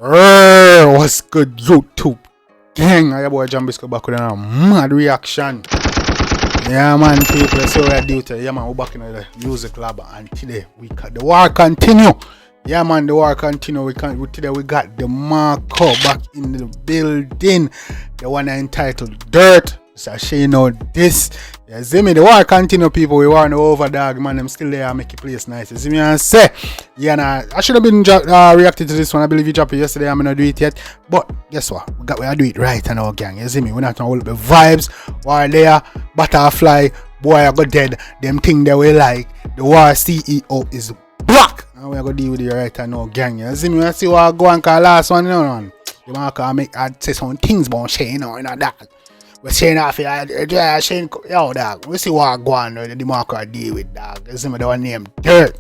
What's good, YouTube gang? I boy Jambisco back with a mad reaction. Yeah man, people, so we do today. Yeah man, we're back in the music lab, and today we got the war continue. Yeah man, the war continue. Today we got Demarco back in the building. The one entitled Dirt. So she know this. Yeah, see me, the war continue, people. We want to over dog, man. I'm still there, make the place nice. You see me and say, yeah, nah, I should have been reacted to this one. I believe you dropped it yesterday. I'm not do it yet. But guess what? We gotta do it right now, gang. You see me? We're not gonna hold up the vibes. War there, butterfly, boy, I got dead. Them thing that we like. The war CEO is black. And we're gonna deal with it right now, gang. You see me? I see what I go and call last one, you know, man. The marker I'd say some things about Shane, you know, in that. We're saying off here, Shane, yo, dog. We see what go on, the Demarco deal with, dog. You see me, the one named Dirt.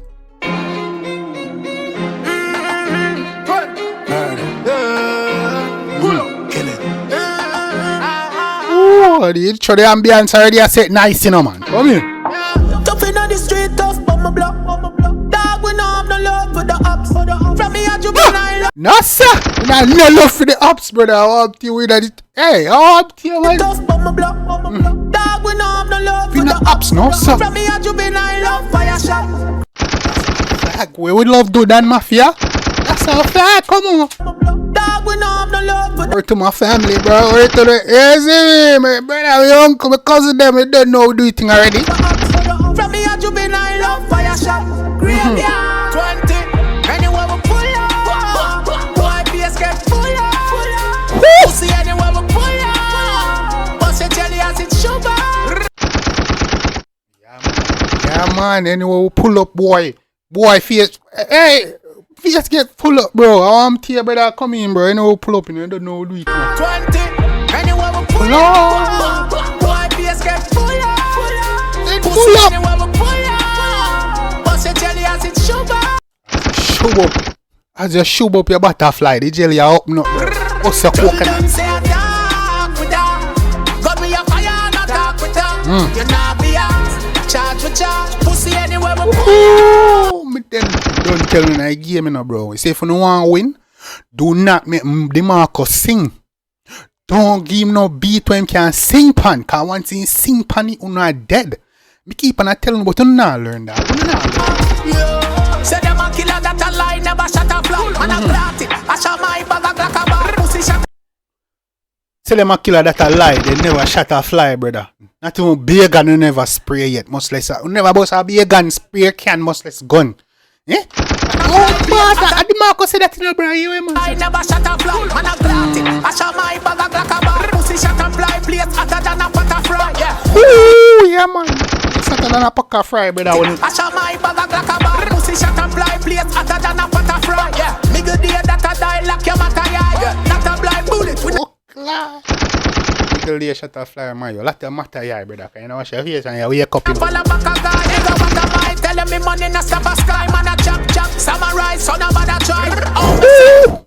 Ooh, the intro, the ambience already I said nice, you know, man. Come here. Tough in the street, tough, bomb block. Dog, we not have no love for the ups. From me, I juvenile. No, sir. We not no love for the ups, brother. I want you with it. Hey, I want you, man. Tough, bomb block. Dog, we not have no love for the ups, no, sir. From me, I juvenile, love fire shot. Flag, we would love do that, mafia. That's our flag, come on. Dog, we not have no love for Word to my family, bro. Word to the easy, my brother, my uncle, my cousin, them, they don't know do it thing already. From me, I juvenile, love fire shot. Graveyard 20. Anywhere we pull up. Boy, PS get full up. Pussy anywhere we pull up. Bust your jelly as it's sugar. Yeah, man. Anyway, we pull up, boy. Boy, face. Hey, face get full up, bro. I'm here, brother. Come in, bro. Anyway, we pull up, you don't know how to do it. 20. Anywhere we pull up. Boy, PS get full up. Pussy anywhere we pull up. Bust your jelly as it's sugar. Shove up. As you shove up your butterfly, the jelly are up now. What's your coconut? God, we are fire, not talk with her. You're not be asked. Charge for charge. Pussy anywhere we pull up. Me then don't tell me I game me no, bro. Say if you don't want to win, do not make Demarco sing. Don't give him no beat when him can sing pan. Cause once he sing pan, he not dead. Me keep on telling but you not learn that. You not learn. say them a killer that a lie, never shot a fly. Man a brought it. I shot my bag a glock a bar. Pussy shot. Say them a killer that a lie, they never shot a fly, brother. Not even beer gun, you never spray yet, much less. You never bust a beer gun, spray can, much less gun. Eh? Oh, brother, Demarco said that in the brain, you man. I never shot a fly, man a brought it. I shot my bag a glock a bar. Pussy shot a fly, place hotter than a pot of fry. Yeah. Ooh, yeah, man. It's hotter than a pot of fry, brother. I shot my bag a glock a bar. Pussy shot a fly, place hotter than a pot of fry. Yeah. Me good day that a die like your matter, yeah. Not a blind bullet. Little day shut a fly, man. You lot of matter, yeah, brother. You know what your face and you wake up. Follow back a guy, nigga, what am I? Tell me money in a stop a sky, man a chop. Samurai, son of a try. Oh.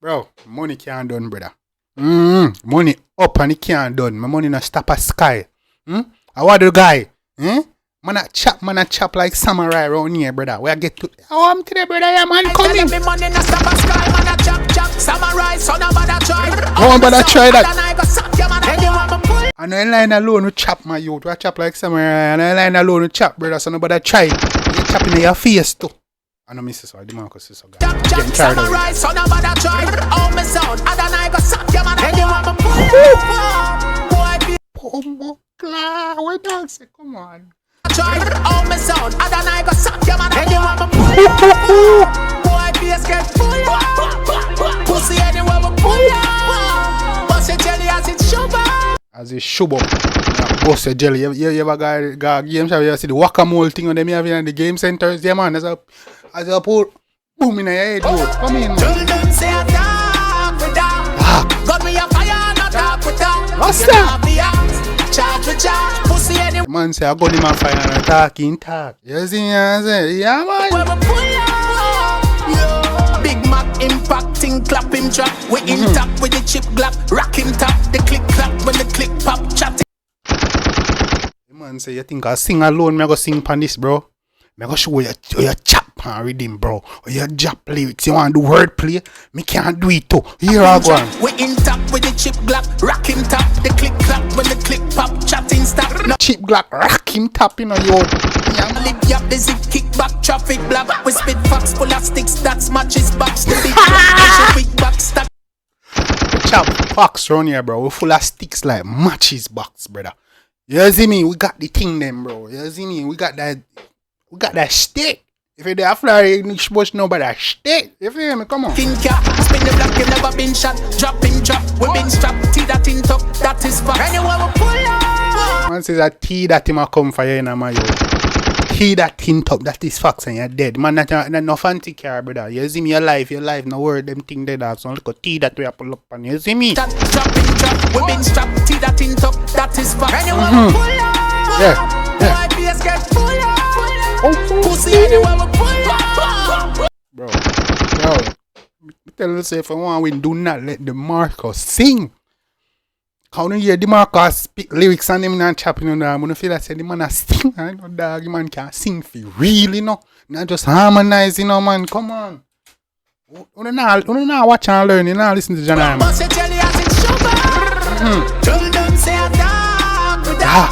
Bro, money can't done, brother. Money up and it can't done. My money not stop a sky. I want the guy. Man a chop like samurai around here, brother. Where I get to I'm today, brother, yeah, man, come in. Tell me money in a stop a sky, man a chop. Samurai, son of a try. No one better try that. And the line alone will chop, my youth. We chop like samurai. And the line alone will chop, brother. So nobody try. You chop in your face too. I know Mrs. Why Demarco says so, guys. Getting tired of it. Son of a try. Oh, my son. And then I go suck your man. And you want me pull Pombo Cla. Where dog say, come on. Try. Oh, my son. And then I go suck your man. And you want me boy, PS get full. Pussy anywhere we pull up. Bust your jelly as it's sugar. As a shub up. Bust your jelly. You ever got games? Have you see the whack-a-mole thing on them you have in the game centers? Yeah, man. As a pull boom in your head, dude. Come in, man. Children say I talk with that. God me a fire, not talk with that. What's that? Charge with charge. Pussy anywhere. Man say I got him a fire and talking talk. You see me? I say, yeah, man. We pull up. Big Mac impacting, clap him trap. We intact with the chip glap, rock him tap. The click clap when the click pop, chat. The man say you think I sing alone, me go sing pan this, bro. Me go show you chop. pan rhythm, bro. Or you jap lyrics, you want to do wordplay? Me can't do it too. Here I go. We in top with the chip glock, rock him top. The click clap when the click pop, chatting stop. No Chip glock, rock him tap in yo. lip yap, the zip kick back, traffic block. We spit fox full of sticks, that's matches box. The big block, big back stack. Chop fox round here, bro. We full of sticks like matches box, brother. You see me? We got the thing then, bro. You see me? We got that stick. If you there Floridian, you supposed to know about that stick. You feel me? Come on. King cat, spin the block, you never been shot. Drop him, drop. We been strapped, T that in top, that is fact. Anywhere we pull up. Man says a tea that him a come for you in a my yo. Tea that tint up, that is facts and you're dead. Man, that no fancy car, brother. You see me, your life, no word, them thing dead out. So look at tea that we have pull up on. You see me? Drop him, drop. We been strapped, T that in top, that is fact. Anywhere we pull up. Yeah. YPS get full up. Oh, Pussy anywhere we pull up. Bro. Me tell you, say, if I want to win, do not let Demarco sing. How do you hear Demarco speak lyrics and him not chopping on that? I'm gonna feel like say the man a sing. I know dog, the man can sing for real, you know. Not just harmonize, you know, man. Come on. You not watch and learn, you not listen to John man. Bust your jelly as it's sugar. Tell them say I talk with that.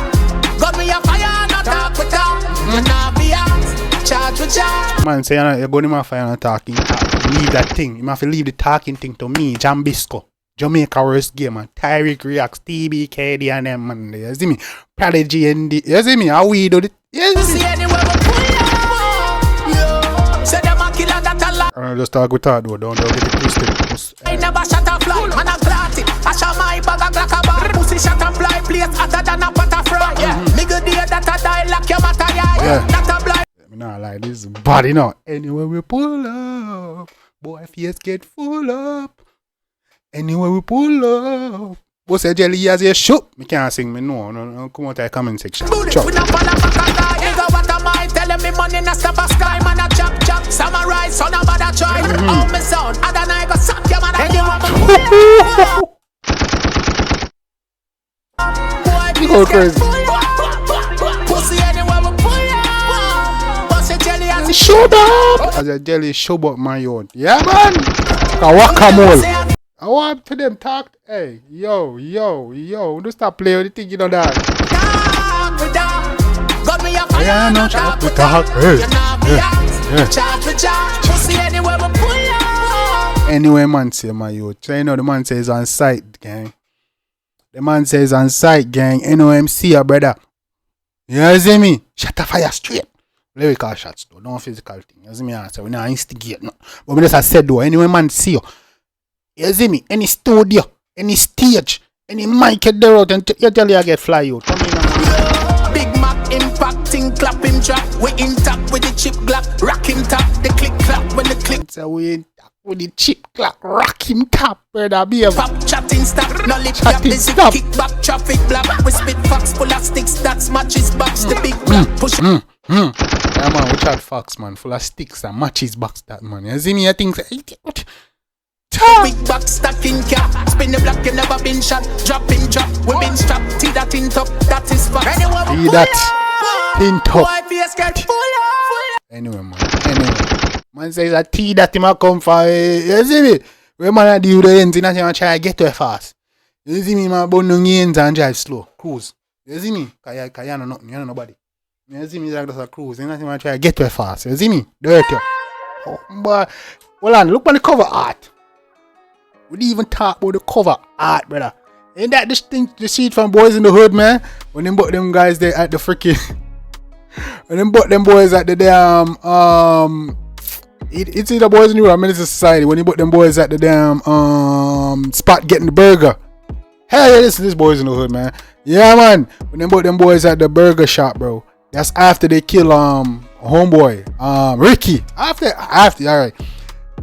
Got me a fire, not talk with that. You not be out, charge with charge. Man say you're going to my fire and talking. Leave that thing. You have to leave the talking thing to me, Jambisco. Jamaica worst game, man. Tyreek reacts, TBKD and them, man. You see me? Prodigy and the. You see me? How we do it? You see me? Anywhere we pull up. Yo, say them a killer that a lie. I just talk with that though. Don't get it twisted. I never shot a fly, man a clot it. I shot my bag a glock a bar. Pussy shot a fly, place hotter than a pot of fry. Yeah, me good day that a die like your matter, yeah. That a blind. Me not like this body now. Anywhere we pull up, boy, face get full up. Anywhere we pull up. What's a jelly as a shoot? Me can't sing, me no. Come out to the comment section. Chop. We not fall off a guy. Nigga what am I telling me money not stop a sky. Man a chop. Samurai son of a try. Oh me son, other night go suck your mother. Anywhere we You go crazy. pussy anywhere we pull up. What's a jelly as a Shut up! As a jelly show up my own. Yeah, man! Guacamole. I want to them talk. Hey, yo. Don't stop playing with the thing, you know that. Got me a fire, Yeah, no talk talk, with talk. talk. Hey, You not be yeah. out, charge with charge. Pussy anywhere we pull up. Anyway, man say my youth. So you know the man says on site, gang. The man says on site, gang. NOMC, brother. You see me? Shut the fire straight. Lyrical shots though, no physical thing. You see me answer? We not instigate no. But me just I said though, anyway man see you. You see me? Any studio, any stage, any mic at the road and you tell you I get fly out. Come in and Big Mac impacting, clap him trap. We in top with the chip glock, rock him top. The click clap when the click so we with the chip clock, rock him top, brother. Be a pop, chatting stop. No lip Chatting yap, busy stop. kick back, traffic block. We spit fox full of sticks, that's matches box. The big block push. Yeah man, we chat fox man, full of sticks and matches box that man. You see me? I think what? Big back stacking cap. Spin the block, you never been shot. Drop him drop. We been strapped. T that in top. That is fact. Anywhere we See pull that? up. In top. YPS get full up. Anyway, man. Anyway. Man says a tea that him a come for. You see me? When man a deal with the engine and him a try to get to it fast. You see me, man, bun down the ends and drive slow. Cruise. You see me? Cause you know nothing. You know nobody. You see me like just a cruise. You know him a try to get to it fast. You see me? Dirty. Oh, but, hold on. Look on the cover art. We didn't even talk about the cover art, brother. Ain't that this thing, the shit from Boys in the Hood, man? When them bought them guys there at the freaking... when them bought them boys at the damn... It's either Boys in the Hood or Minister Society. When you bought them boys at the damn... spot getting the burger. Hell yeah, this Boys in the Hood, man. Yeah, man. When them bought them boys at the burger shop, bro. That's after they kill homeboy. Ricky. After, alright.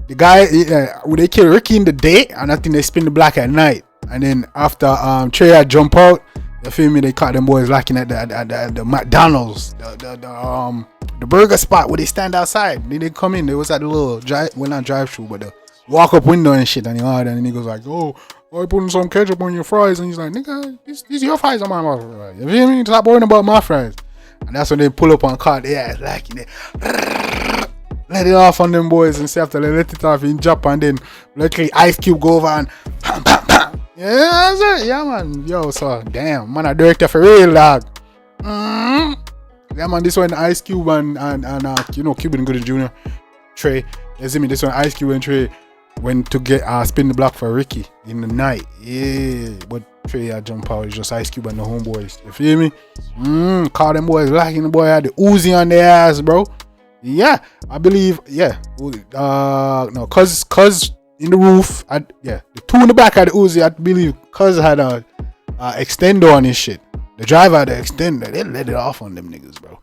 The guy, they kill Ricky in the day, and I think they spin the block at night. And then after Trey jump out, you feel me? They caught them boys locking at the McDonald's, the burger spot where they stand outside. Then they come in. They was at the little drive through, but the walk up window and shit. And he goes like, "Oh, I putting some ketchup on your fries," and he's like, "Nigga, these your fries on my mouth." You feel me? Stop worrying about my fries. And that's when they pull up on car. Yeah, like let it off on them boys and say after they let it off in Japan, then luckily Ice Cube go over and pam, pam, pam. Yeah, that's it. Yeah, man. Yo, so damn, man, a director for real, dog. Yeah, man, this one Ice Cube and you know, Cuban Gooding Jr. Trey. You see me, this one Ice Cube and Trey went to get spin the block for Ricky in the night. Yeah, but Trey had jump out. It's just Ice Cube and the homeboys. You feel me? Call them boys lacking. The boy had the Uzi on their ass, bro. Yeah, I believe. Yeah, no, cause in the roof. The two in the back had the Uzi. I believe cause had a extender on his shit. The driver had the extender. They let it off on them niggas, bro.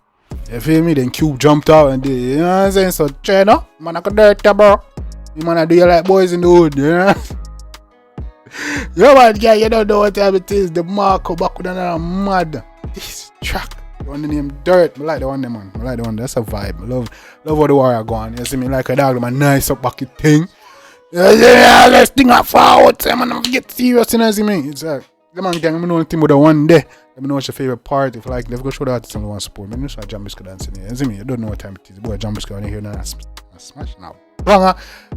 You feel me? Then Cube jumped out and did. You know what I'm saying? So China, man, I could dirt ya, bro. You man, I do you like boys in the hood, you know? Yo, man, yeah, you don't know what time it is. Demarco back with another mad. This track. The one named Dirt. I like the one there, man. I like the one. That's a vibe. I love how the warrior going. You see me like a dog, man. Nice up bucket thing. Yeah, let's think up forward. Say, man, I'm get serious, you know what I mean? It's like, the man gang, I know anything but the one day. Let me know what's your favorite part. If like, let's go show the artist and want support. I know so Jambisco dancing here. You see me? You don't know what time it is. Boy, Jambisco on here now. Smash now.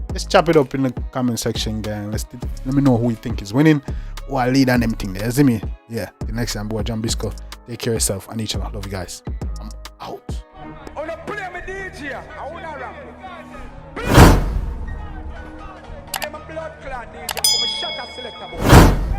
Let's chop it up in the comment section, gang. Let me know who you think is winning. Who I lead on them thing there. You see me? Yeah. The next time, boy, Jambisco. Take care of yourself and each other. Love you guys. I'm out. Play me DJ. I wanna rap. I'm a blood clot DJ. I'm a shot selector.